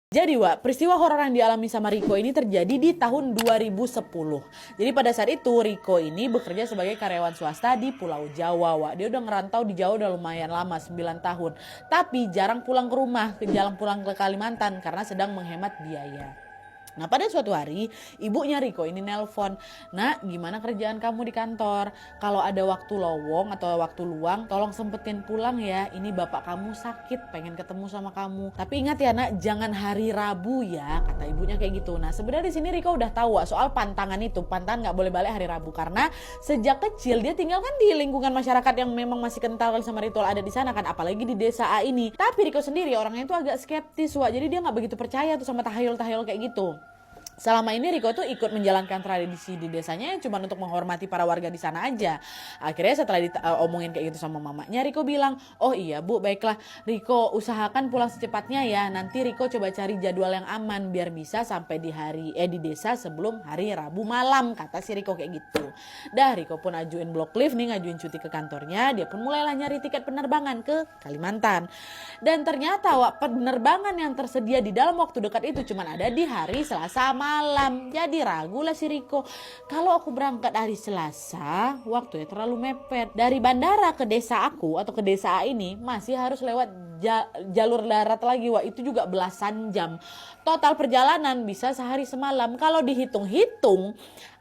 Jadi Wak, peristiwa horor yang dialami sama Riko ini terjadi di tahun 2010. Jadi pada saat itu Riko ini bekerja sebagai karyawan swasta di Pulau Jawa Wak. Dia udah ngerantau di Jawa udah lumayan lama, 9 tahun. Tapi jarang pulang ke rumah, jarang pulang ke Kalimantan karena sedang menghemat biaya. Nah pada suatu hari ibunya Riko ini nelpon, "Nak, gimana kerjaan kamu di kantor? Kalau ada waktu lowong atau waktu luang tolong sempetin pulang ya. Ini bapak kamu sakit, pengen ketemu sama kamu. Tapi ingat ya nak, jangan hari Rabu ya," kata ibunya kayak gitu. Nah sebenarnya di sini Riko udah tahu soal pantangan itu. Pantangan nggak boleh balik hari Rabu karena sejak kecil dia tinggal kan di lingkungan masyarakat yang memang masih kental sama ritual ada di sana kan, apalagi di desa A ini. Tapi Riko sendiri orangnya itu agak skeptis Wak, jadi dia nggak begitu percaya tuh sama tahayul-tahayul kayak gitu. Selama ini Riko tuh ikut menjalankan tradisi di desanya cuma untuk menghormati para warga di sana aja. Akhirnya setelah omongin kayak gitu sama mamanya, Riko bilang, "Oh iya Bu, baiklah. Riko usahakan pulang secepatnya ya. Nanti Riko coba cari jadwal yang aman biar bisa sampai di desa sebelum hari Rabu malam," kata si Riko kayak gitu. Dah Riko pun ajuin block leave nih, ngajuin cuti ke kantornya. Dia pun mulailah nyari tiket penerbangan ke Kalimantan. Dan ternyata penerbangan yang tersedia di dalam waktu dekat itu cuma ada di hari Selasa malam. Jadi ragulah si Riko, kalau aku berangkat hari Selasa waktunya terlalu mepet. Dari bandara ke desa aku atau ke desa A ini masih harus lewat jalur darat lagi Wak, itu juga belasan jam. Total perjalanan bisa sehari semalam. Kalau dihitung-hitung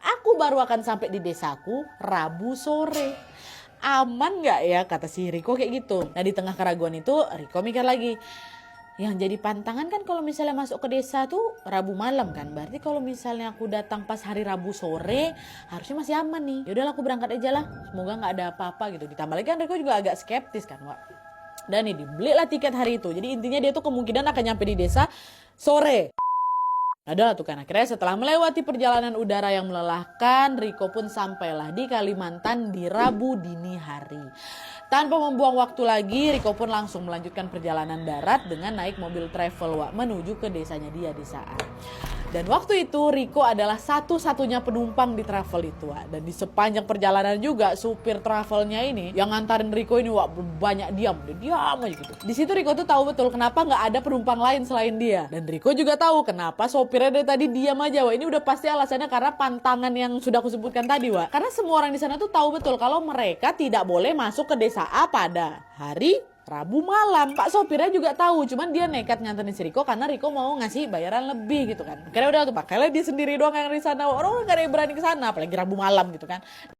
aku baru akan sampai di desaku Rabu sore. Aman gak ya, kata si Riko kayak gitu. Nah di tengah keraguan itu Riko mikir lagi, yang jadi pantangan kan kalau misalnya masuk ke desa tuh Rabu malam kan. Berarti kalau misalnya aku datang pas hari Rabu sore harusnya masih aman nih. Yaudahlah aku berangkat aja lah. Semoga gak ada apa-apa gitu. Ditambah lagi kan Riko juga agak skeptis kan Wak. Dan nih dibelilah tiket hari itu. Jadi intinya dia tuh kemungkinan akan nyampe di desa sore. Ada tuh kan, akhirnya setelah melewati perjalanan udara yang melelahkan, Riko pun sampailah di Kalimantan di Rabu dini hari. Tanpa membuang waktu lagi, Riko pun langsung melanjutkan perjalanan darat dengan naik mobil travel Wak, menuju ke desanya dia di saat. Dan waktu itu Riko adalah satu-satunya penumpang di travel itu Wak. Dan di sepanjang perjalanan juga supir travelnya ini yang ngantarin Riko ini Wak banyak diam. Dia diam aja gitu. Di situ Riko tuh tahu betul kenapa nggak ada penumpang lain selain dia. Dan Riko juga tahu kenapa sopirnya dari tadi diam aja Wak. Ini udah pasti alasannya karena pantangan yang sudah aku sebutkan tadi Wak. Karena semua orang di sana tuh tahu betul kalau mereka tidak boleh masuk ke desa A pada hari Rabu malam. Pak sopirnya juga tahu, cuman dia nekat nganterin si Riko karena Riko mau ngasih bayaran lebih gitu kan. Akhirnya udah tuh pakailah dia sendiri doang yang di sana. Orang gak ada yang berani ke sana, apalagi Rabu malam gitu kan.